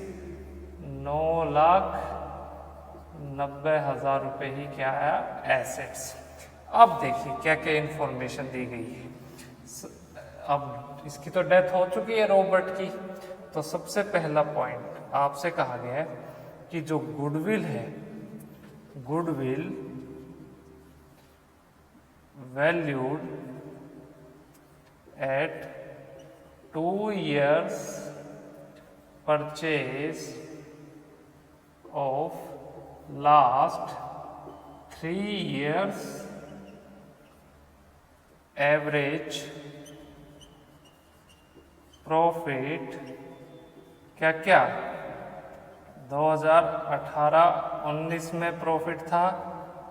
9,90,000 रुपये ही क्या आया? एसेट्स। अब देखिए क्या क्या इंफॉर्मेशन दी गई है। अब इसकी तो डेथ हो चुकी है रॉबर्ट की, तो सबसे पहला पॉइंट आपसे कहा गया है कि जो गुडविल है, goodwill valued at 2 years purchase of last 3 years average profit क्या क्या 2018-19 में प्रॉफिट था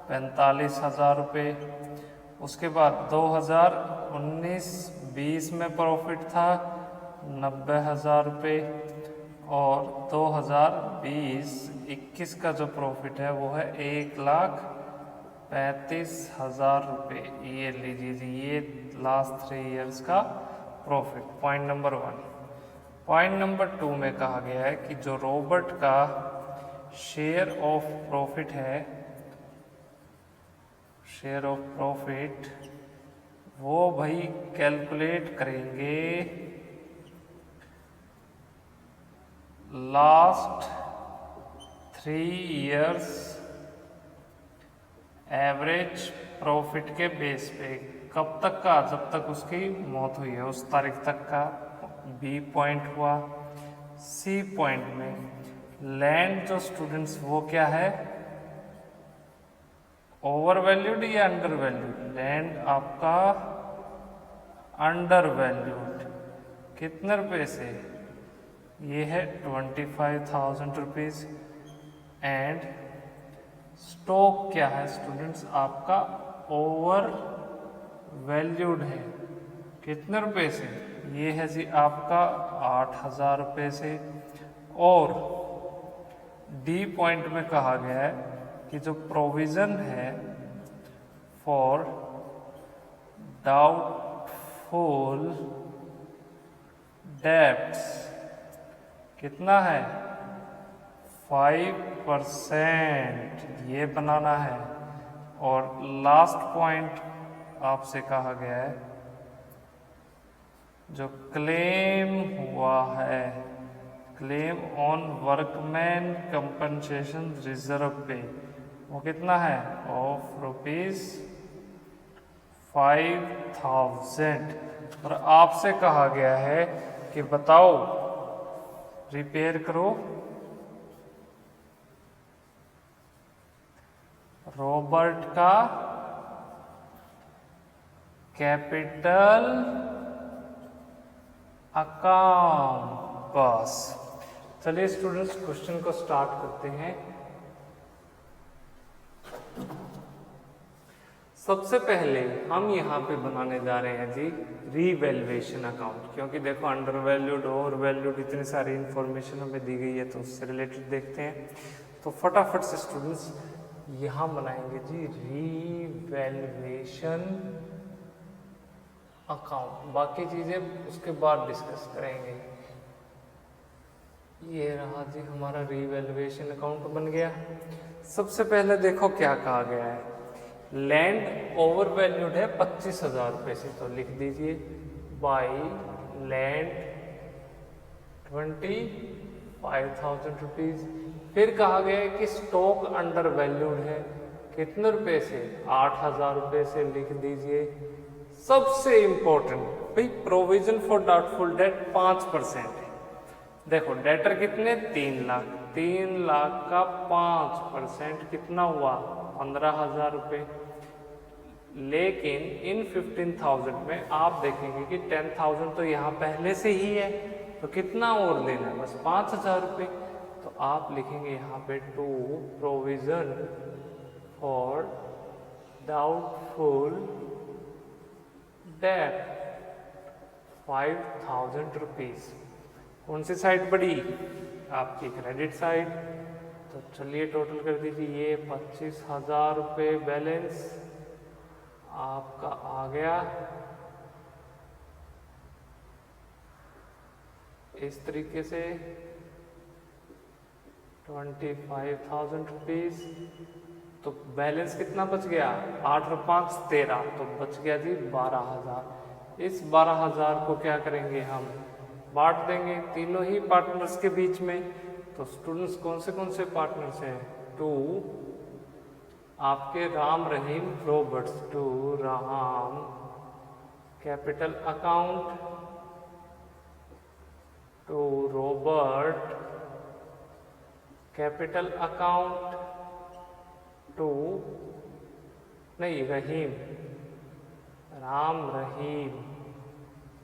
45,000 रुपये। उसके बाद 2019-20 में प्रॉफिट था 90,000 रुपये। और 2020-21 का जो प्रॉफिट है वो है 1,35,000 रुपये। ये लीजिए जी, ये लास्ट 3 years का profit. Point number 1। Point number 2 में कहा गया है कि जो रॉबर्ट का शेयर ऑफ प्रॉफिट है, शेयर ऑफ प्रॉफिट वो भाई कैलकुलेट करेंगे लास्ट 3 years एवरेज प्रॉफिट के बेस पे। कब तक का? जब तक उसकी मौत हुई है उस तारीख तक का। बी पॉइंट हुआ। सी पॉइंट में लैंड जो स्टूडेंट्स वो क्या है? ओवर वैल्यूड या अंडर वैल्यूड? लैंड आपका अंडर वैल्यूड। कितने रुपए से? ये है 25,000 रुपीज़। एंड स्टॉक क्या है स्टूडेंट्स? आपका ओवर वैल्यूड है। कितने रुपए से? ये है जी आपका 8,000 रुपये से। और डी पॉइंट में कहा गया है कि जो प्रोविज़न है फॉर डाउटफुल डेब्ट्स कितना है? 5% ये बनाना है। और लास्ट पॉइंट आपसे कहा गया है जो क्लेम हुआ है, claim on workman compensation reserve पे, वो कितना है? ऑफ ₹5,000। और आपसे कहा गया है कि बताओ रिपेयर करो रॉबर्ट का कैपिटल अकाउंट। बस चलिए स्टूडेंट्स क्वेश्चन को स्टार्ट करते हैं। सबसे पहले हम यहाँ पे बनाने जा रहे हैं जी रीवैल्यूएशन अकाउंट, क्योंकि देखो अंडर वैल्यूड ओवर वैल्यूड इतनी सारी इंफॉर्मेशन हमें दी गई है, तो उससे रिलेटेड देखते हैं। तो फटाफट से स्टूडेंट्स यहाँ बनाएंगे जी रीवैल्यूएशन अकाउंट, बाकी चीजें उसके बाद डिस्कस करेंगे। ये रहा जी हमारा रीवैल्यूएशन अकाउंट बन गया। सबसे पहले देखो क्या कहा गया है, लैंड ओवर वैल्यूड है 25,000 रुपये से, तो लिख दीजिए बाई लैंड 25,000 रुपीज। फिर कहा गया है कि स्टॉक अंडर वैल्यूड है कितने रुपए से, 8,000 रुपये से, लिख दीजिए। सबसे इंपॉर्टेंट भाई प्रोविजन फॉर डाउटफुल डेट 5% है। देखो डेटर कितने 3 लाख, 3 लाख का 5% कितना हुआ 15,000 रुपये। लेकिन इन 15,000 में आप देखेंगे कि 10,000 तो यहाँ पहले से ही है, तो कितना और लेना है, बस 5,000 रुपये। तो आप लिखेंगे यहाँ पे to provision for doubtful debt 5,000 rupees. कौन सी साइड पड़ी, आपकी क्रेडिट साइड। तो चलिए टोटल कर दीजिए, ये 25,000 रुपये बैलेंस आपका आ गया। इस तरीके से 25,000 रुपीज। तो बैलेंस कितना बच गया, 8 और 5 13, तो बच गया जी 12,000। इस 12,000 को क्या करेंगे, हम बांट देंगे तीनों ही पार्टनर्स के बीच में। तो स्टूडेंट्स कौन से पार्टनर्स हैं, टू आपके Ram Rahim Roberts, to Ram capital account, to Robert capital account, to नहीं Rahim, Ram Rahim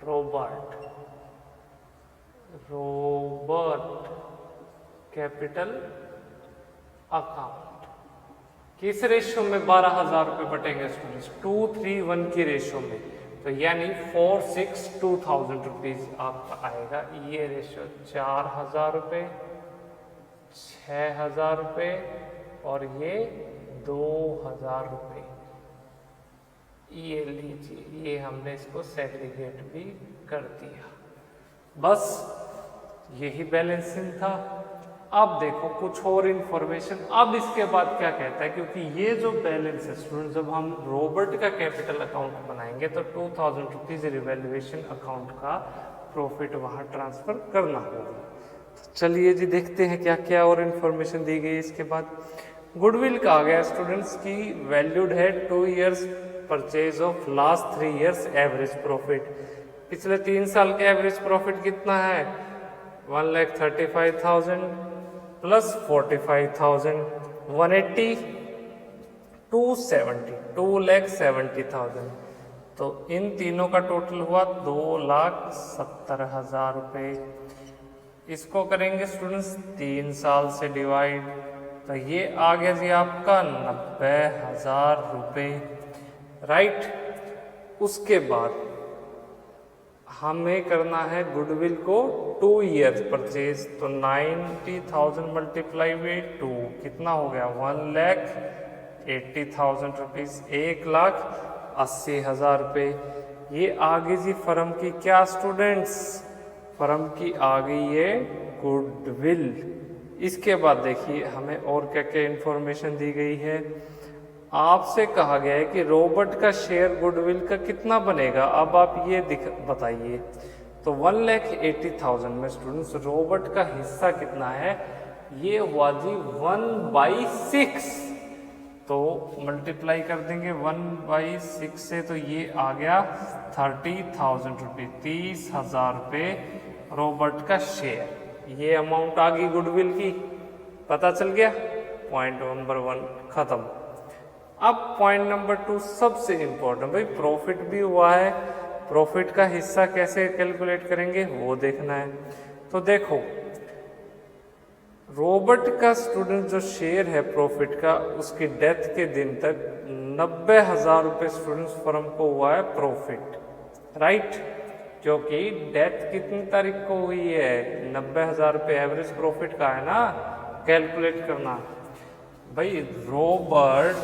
Robert capital account. किस रेशियो में 12,000 रुपये बटेंगे स्टूडेंट्स, 2:3:1 की रेशियो में। तो यानी 4,6,2,000 रुपीज आपका आएगा। ये रेशियो 4,000 रुपये, 6,000 रुपये और ये 2,000 रुपये। ये लीजिए, ये हमने इसको सेग्रीगेट भी कर दिया। बस यही बैलेंसिंग था। अब देखो कुछ और इंफॉर्मेशन। अब इसके बाद क्या कहता है, क्योंकि ये जो बैलेंस है स्टूडेंट, जब हम रॉबर्ट का कैपिटल अकाउंट बनाएंगे तो 2,000 रुपीज रिवैल्यूएशन अकाउंट का प्रॉफिट वहां ट्रांसफर करना होगा। तो चलिए जी देखते हैं क्या क्या और इन्फॉर्मेशन दी गई। इसके बाद गुडविल कहा गया स्टूडेंट्स की वैल्यूड है 2 years purchase of last 3 years average profit. पिछले 3 साल के एवरेज प्रॉफिट कितना है, 1,35,000 प्लस 45,000, 180, 270, 2,70,000। तो इन तीनों का टोटल हुआ 2,70,000 रुपये। इसको करेंगे स्टूडेंट्स 3 साल से डिवाइड, तो ये आ गया जी आपका 90,000 रुपये, राइट। उसके बाद हमें करना है गुडविल को 2 years परचेज, तो 90,000 मल्टीप्लाई बाई 2 कितना हो गया, 1,80,000 रुपीज, 1,80,000 रुपये। ये आगे जी फर्म की क्या स्टूडेंट्स, फर्म की आ गई है गुडविल। इसके बाद देखिए हमें और क्या क्या इंफॉर्मेशन दी गई है। आपसे कहा गया है कि रॉबर्ट का शेयर गुडविल का कितना बनेगा। अब आप ये बताइए। तो 1,80,000 में स्टूडेंट्स रॉबर्ट का हिस्सा कितना है, ये हुआ जी 1/6। तो मल्टीप्लाई कर देंगे 1/6 से, तो ये आ गया 30,000 रुपये, 30,000 रुपये रॉबर्ट का शेयर। ये अमाउंट आ गई गुडविल की, पता चल गया। पॉइंट नंबर 1 खत्म। अब पॉइंट नंबर 2 सबसे इंपॉर्टेंट, भाई प्रॉफिट भी हुआ है, प्रॉफिट का हिस्सा कैसे कैलकुलेट करेंगे वो देखना है। तो देखो रॉबर्ट का स्टूडेंट जो शेयर है प्रॉफिट का, उसकी डेथ के दिन तक 90,000 रुपये स्टूडेंट्स फर्म को हुआ है प्रॉफिट, राइट। क्योंकि डेथ कितनी तारीख को हुई है, 90,000 रुपये एवरेज प्रॉफिट का है ना, कैलकुलेट करना भाई। रॉबर्ट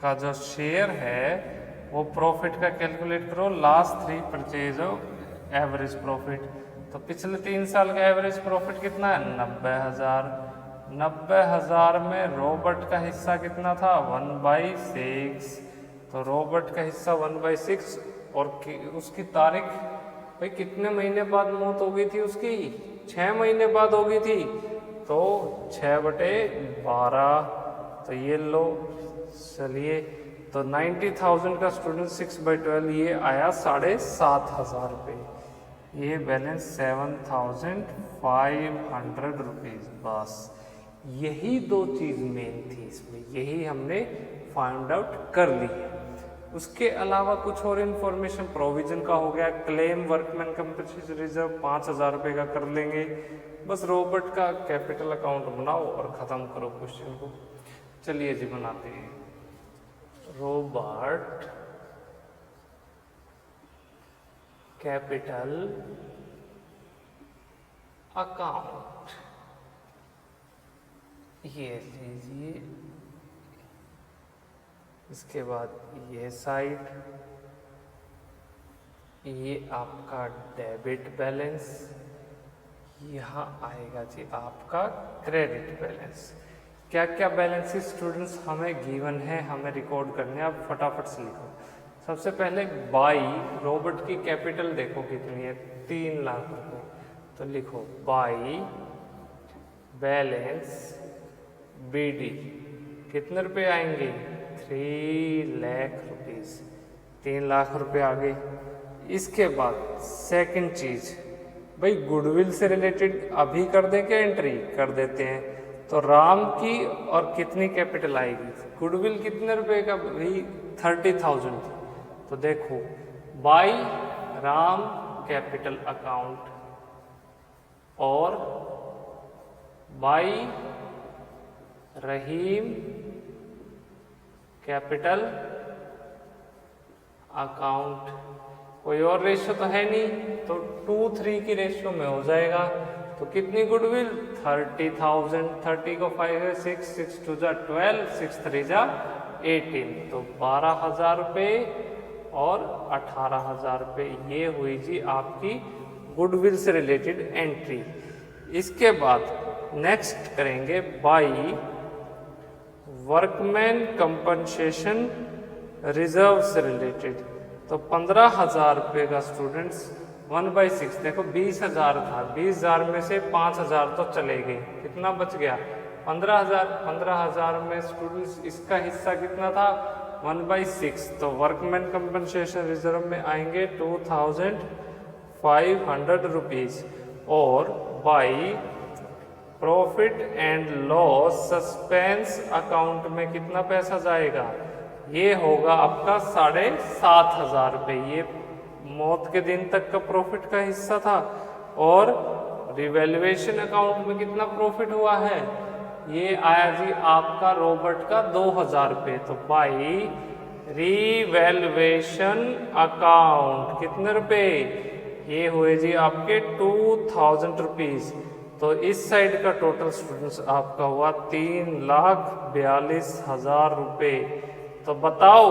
का जो शेयर है वो प्रॉफिट का कैलकुलेट करो, last 3 purchase of average profit. तो पिछले 3 साल का एवरेज प्रॉफिट कितना है, 90,000। 90,000 में रॉबर्ट का हिस्सा कितना था, 1/6। तो रॉबर्ट का हिस्सा 1/6 और उसकी तारीख भाई कितने महीने बाद मौत हो गई थी उसकी, 6 महीने बाद हो गई थी। तो 6/12। तो ये लो, चलिए तो 90,000 का स्टूडेंट 6/12 ये आया 7,500 रुपये। ये बैलेंस 7,500 रुपीज़। बस यही 2 चीज़ मेन थी इसमें, यही हमने फाइंड आउट कर ली है। उसके अलावा कुछ और इन्फॉर्मेशन प्रोविजन का हो गया, क्लेम वर्कमैन कंपनसेशन रिजर्व 5,000 रुपये का कर लेंगे। बस रॉबर्ट का कैपिटल अकाउंट बनाओ और ख़त्म करो क्वेश्चन को। चलिए जी बनाते हैं। रॉबर्ट कैपिटल अकाउंट, ये लीजिए। इसके बाद ये साइड, ये आपका डेबिट बैलेंस, यहाँ आएगा जी आपका क्रेडिट बैलेंस। क्या क्या बैलेंसेस स्टूडेंट्स हमें गिवन है, हमें रिकॉर्ड करने हैं, आप फटाफट से लिखो। सबसे पहले बाई रॉबर्ट की कैपिटल देखो कितनी है, 3 लाख रुपये। तो लिखो बाई बैलेंस बीडी कितने रुपए आएंगे, 3 लाख रुपीज़, 3 लाख रुपए आ गए। इसके बाद सेकंड चीज भाई गुडविल से रिलेटेड अभी कर दें क्या, एंट्री कर देते हैं। तो राम की और कितनी कैपिटल आएगी, गुडविल कितने रुपए का भाई, 30,000 थी। तो देखो बाई राम कैपिटल अकाउंट और बाई रहीम कैपिटल अकाउंट। कोई और रेशियो तो है नहीं, तो 2:3 की रेशियो में हो जाएगा। तो कितनी गुडविल, 30,000। 30 को 5 है 6, 6 2 जा 12, 6 3 जा 18। तो 12,000 रुपये और 18,000 रुपये, ये हुई जी आपकी गुडविल से रिलेटेड एंट्री। इसके बाद नेक्स्ट करेंगे बाई वर्कमैन कंपनसेशन रिजर्व से रिलेटेड। तो 15,000 रुपये का स्टूडेंट्स 1/6, देखो 20,000 था, 20,000 में से 5,000 तो चले गए, कितना बच गया, 15,000। 15,000 में स्टूडेंट्स इसका हिस्सा कितना था, 1/6। तो वर्कमैन कंपनसेशन रिजर्व में आएंगे 2,500 रुपीज़। और by profit and loss suspense account में कितना पैसा जाएगा, ये होगा आपका 7,500 रुपये। ये मौत के दिन तक का प्रॉफिट का हिस्सा था। और रिवैल्यूएशन अकाउंट में कितना प्रॉफिट हुआ है, ये आया जी आपका रॉबर्ट का 2,000 रुपये। तो बाई रिवैल्यूएशन अकाउंट कितने रुपए, ये हुए जी आपके 2,000 रुपीज़। तो इस साइड का टोटल स्टूडेंट्स आपका हुआ 3,42,000 रुपये। तो बताओ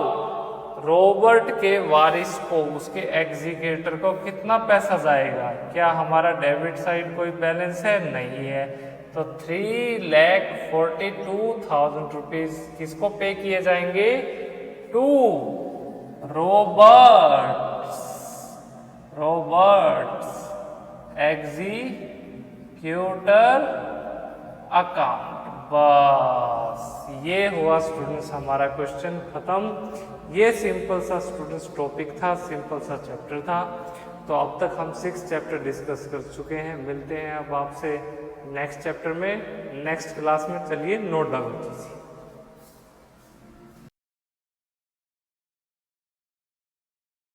रॉबर्ट के वारिस को, उसके एग्जीक्यूटर को कितना पैसा जाएगा, क्या हमारा डेबिट साइड कोई बैलेंस है, नहीं है। तो 3,42,000 रुपीज़ किसको पे किए जाएंगे, टू रॉबर्ट्स एग्जीक्यूटर अकाउंट। बस ये हुआ स्टूडेंट्स हमारा क्वेश्चन खत्म। ये सिंपल सा स्टूडेंट्स टॉपिक था, सिंपल सा चैप्टर था। तो अब तक हम 6 चैप्टर डिस्कस कर चुके हैं। मिलते हैं अब आपसे नेक्स्ट चैप्टर में, नेक्स्ट क्लास में। चलिए नोट डाउन कीजिए।